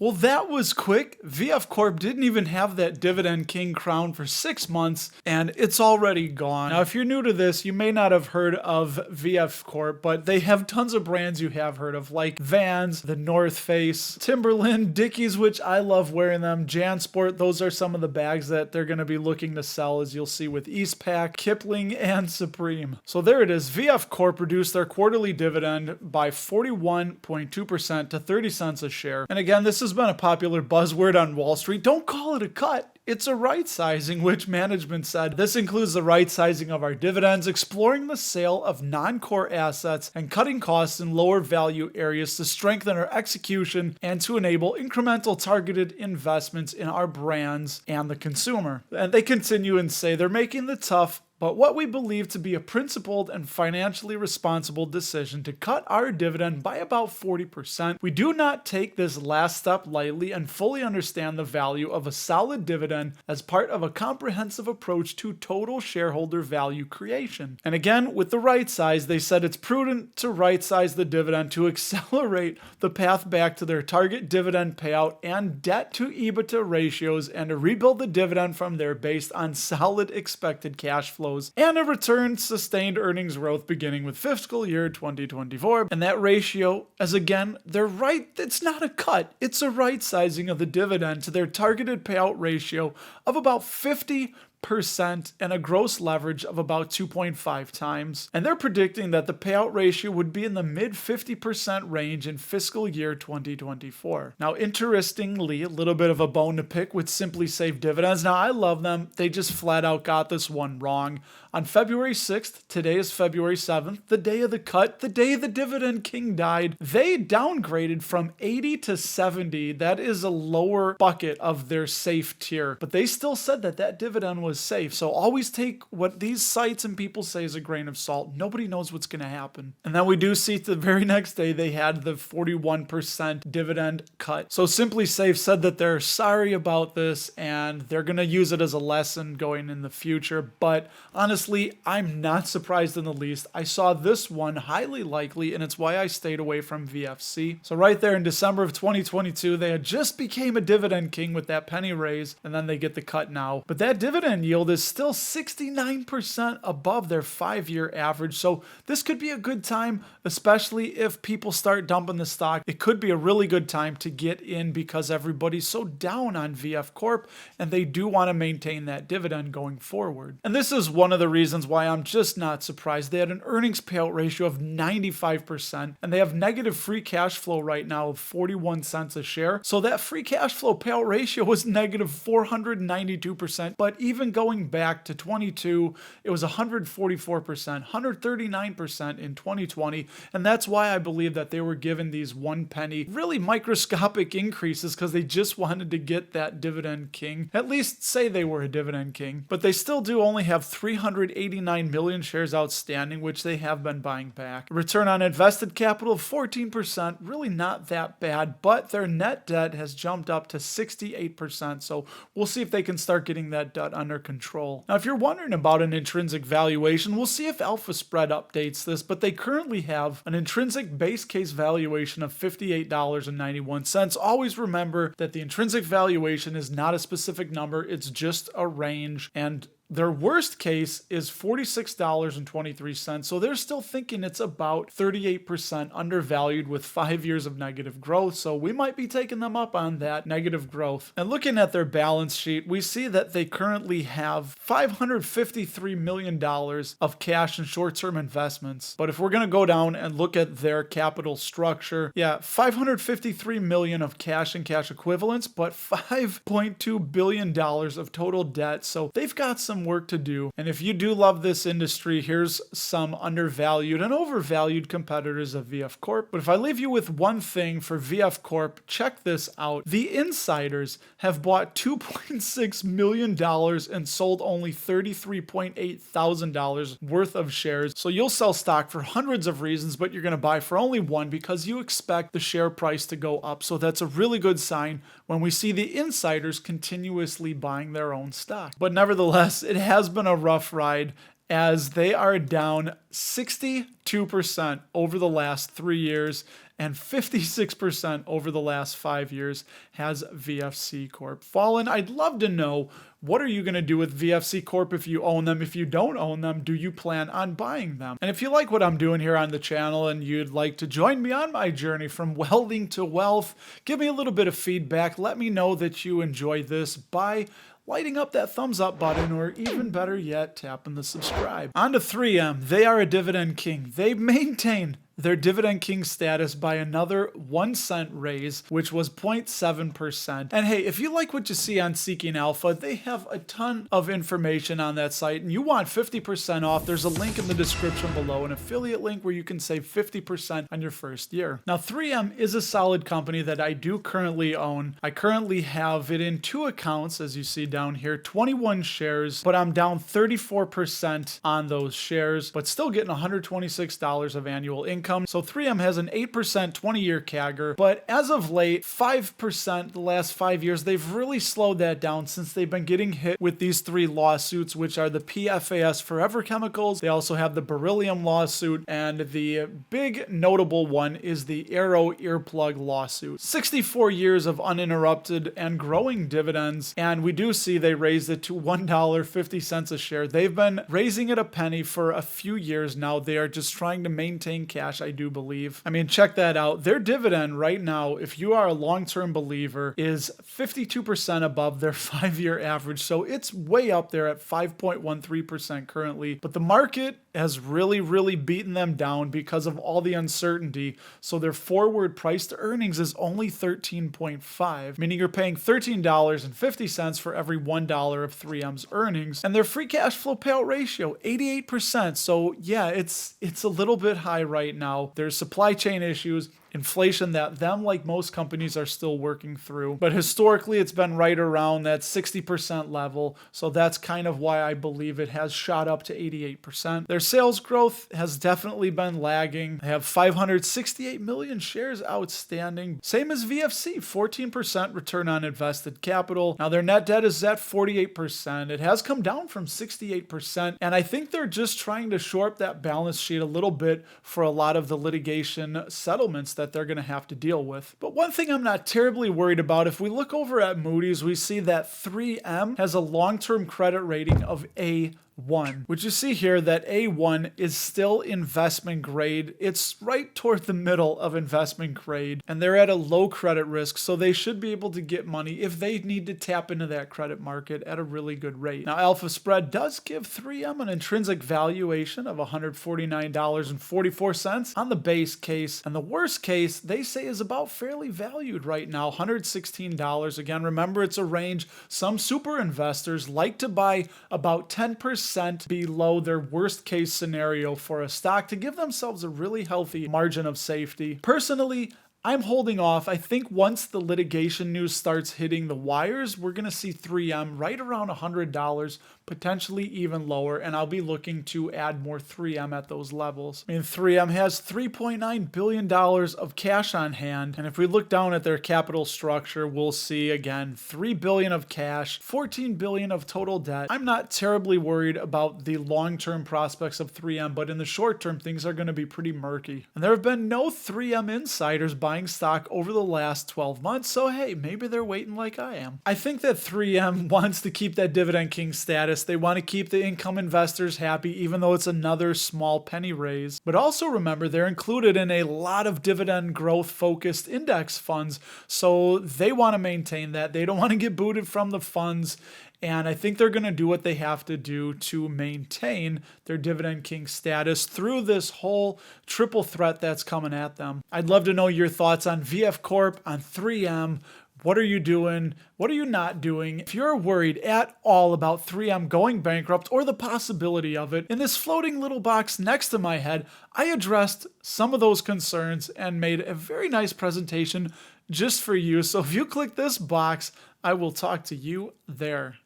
Well, that was quick. VF Corp didn't even have that Dividend King crown for 6 months, and it's already gone. Now, if you're new to this, you may not have heard of VF Corp, but they have tons of brands you have heard of, like Vans, the North Face, Timberland, Dickies, which I love wearing them, JanSport. Those are some of the bags that they're going to be looking to sell, as you'll see with Eastpak, Kipling, and Supreme. So there it is. VF Corp reduced their quarterly dividend by 41.2% to 30 cents a share. And again, this has been a popular buzzword on Wall Street. Don't call it a cut. It's a right sizing, which management said. This includes the right sizing of our dividends, exploring the sale of non-core assets, and cutting costs in lower value areas to strengthen our execution and to enable incremental targeted investments in our brands and the consumer. And they continue and say they're making the tough but what we believe to be a principled and financially responsible decision to cut our dividend by about 40%. We do not take this last step lightly and fully understand the value of a solid dividend as part of a comprehensive approach to total shareholder value creation. And again, with the right size, they said it's prudent to right size the dividend to accelerate the path back to their target dividend payout and debt to EBITDA ratios and to rebuild the dividend from there based on solid expected cash flows and a return sustained earnings growth beginning with fiscal year 2024. And that ratio, as again, they're right, it's not a cut, it's a right sizing of the dividend to their targeted payout ratio of about 50% and a gross leverage of about 2.5 times. And they're predicting that the payout ratio would be in the mid 50% range in fiscal year 2024. Now, interestingly, a little bit of a bone to pick with Simply Safe Dividends. Now, I love them. They just flat out got this one wrong. On February 6th, today is February 7th, the day of the cut, the day the Dividend King died, they downgraded from 80 to 70. That is a lower bucket of their safe tier, but they still said that that dividend was safe. So always take what these sites and people say as a grain of salt. Nobody knows what's going to happen. And then we do see the very next day they had the 41% dividend cut. So Simply Safe said that they're sorry about this and they're going to use it as a lesson going in the future. But honestly, I'm not surprised in the least. I saw this one highly likely, and it's why I stayed away from VFC. So right there in December of 2022, they had just became a Dividend King with that penny raise, and then they get the cut now. But that dividend yield is still 69% above their 5-year average. So this could be a good time, especially if people start dumping the stock. It could be a really good time to get in because everybody's so down on VF Corp, and they do want to maintain that dividend going forward. And this is one of the reasons why I'm just not surprised. They had an earnings payout ratio of 95%, and they have negative free cash flow right now of 41 cents a share. So that free cash flow payout ratio was negative 492%, but even going back to 22, it was 144%, 139% in 2020, and that's why I believe that they were given these 1 penny, really microscopic increases because they just wanted to get that Dividend King, at least say they were a Dividend King, but they still do only have 389 million shares outstanding, which they have been buying back. Return on invested capital of 14%, really not that bad, but their net debt has jumped up to 68%, so we'll see if they can start getting that debt under control. Now, if you're wondering about an intrinsic valuation, we'll see if Alpha Spread updates this, but they currently have an intrinsic base case valuation of $58.91. Always remember that the intrinsic valuation is not a specific number, it's just a range, and their worst case is $46.23, so they're still thinking it's about 38% undervalued with 5 years of negative growth, so we might be taking them up on that negative growth. And looking at their balance sheet, we see that they currently have $553 million of cash and short-term investments, but if we're going to go down and look at their capital structure, yeah, $553 million of cash and cash equivalents, but $5.2 billion of total debt, so they've got some work to do. And if you do love this industry, here's some undervalued and overvalued competitors of VF Corp. But if I leave you with one thing for VF Corp, check this out. The insiders have bought $2.6 million and sold only $33.8 thousand worth of shares. So you'll sell stock for hundreds of reasons, but you're going to buy for only one because you expect the share price to go up. So that's a really good sign when we see the insiders continuously buying their own stock. But nevertheless, it has been a rough ride as they are down 62% over the last 3 years. and 56% over the last 5 years has VFC Corp fallen. I'd love to know, what are you going to do with VFC Corp if you own them? If you don't own them, do you plan on buying them? And if you like what I'm doing here on the channel and you'd like to join me on my journey from welding to wealth, give me a little bit of feedback. Let me know that you enjoy this by lighting up that thumbs up button, or even better yet, tapping the subscribe. On to 3M. They are a dividend king. They maintain their dividend king status by another 1 cent raise, which was 0.7%. And hey, if you like what you see on Seeking Alpha, they have a ton of information on that site, and you want 50% off, there's a link in the description below, an affiliate link where you can save 50% on your first year. Now, 3M is a solid company that I do currently own. I currently have it in 2 accounts, as you see down here, 21 shares, but I'm down 34% on those shares, but still getting $126 of annual income. So 3M has an 8% 20-year CAGR, but as of late, 5% the last 5 years, they've really slowed that down since they've been getting hit with these 3 lawsuits, which are the PFAS Forever Chemicals. They also have the beryllium lawsuit, and the big notable one is the Arrow earplug lawsuit. 64 years of uninterrupted and growing dividends, and we do see they raised it to $1.50 a share. They've been raising it a penny for a few years now. They are just trying to maintain cash, I do believe. I mean, check that out. Their dividend right now, if you are a long-term believer, is 52% above their 5-year average. So it's way up there at 5.13% currently. But the market has really beaten them down because of all the uncertainty. So their forward price to earnings is only 13.5, meaning you're paying $13.50 for every $1 of 3M's earnings. And their free cash flow payout ratio, 88%. So yeah, it's a little bit high right now. There's supply chain issues, inflation that them, like most companies, are still working through. But historically, it's been right around that 60% level. So that's kind of why I believe it has shot up to 88%. Their sales growth has definitely been lagging. They have 568 million shares outstanding. Same as VFC, 14% return on invested capital. Now their net debt is at 48%. It has come down from 68%. And I think they're just trying to shore up that balance sheet a little bit for a lot of the litigation settlements that they're going to have to deal with. But one thing I'm not terribly worried about, if we look over at Moody's, we see that 3M has a long-term credit rating of A1, which you see here that A1 is still investment grade. It's right toward the middle of investment grade, and they're at a low credit risk, so they should be able to get money if they need to tap into that credit market at a really good rate. Now, Alpha Spread does give 3M an intrinsic valuation of $149.44 on the base case, and the worst case they say is about fairly valued right now, $116. Again, remember, it's a range. Some super investors like to buy about 10% below their worst case scenario for a stock to give themselves a really healthy margin of safety. Personally, I'm holding off. I think once the litigation news starts hitting the wires, we're going to see 3M right around $100, potentially even lower, and I'll be looking to add more 3M at those levels. I mean, 3M has $3.9 billion of cash on hand, and if we look down at their capital structure, we'll see, again, $3 billion of cash, $14 billion of total debt. I'm not terribly worried about the long-term prospects of 3M, but in the short term, things are going to be pretty murky. And there have been no 3M insiders buying stock over the last 12 months, so hey, maybe they're waiting like I am. I think that 3M wants to keep that dividend king status. They want to keep the income investors happy, even though it's another small penny raise. But also remember, they're included in a lot of dividend growth focused index funds, so they want to maintain that. They don't want to get booted from the funds. And I think they're going to do what they have to do to maintain their dividend king status through this whole triple threat that's coming at them. I'd love to know your thoughts on VF Corp, on 3M. What are you doing? What are you not doing? If you're worried at all about 3M going bankrupt or the possibility of it, in this floating little box next to my head, I addressed some of those concerns and made a very nice presentation just for you. So if you click this box, I will talk to you there.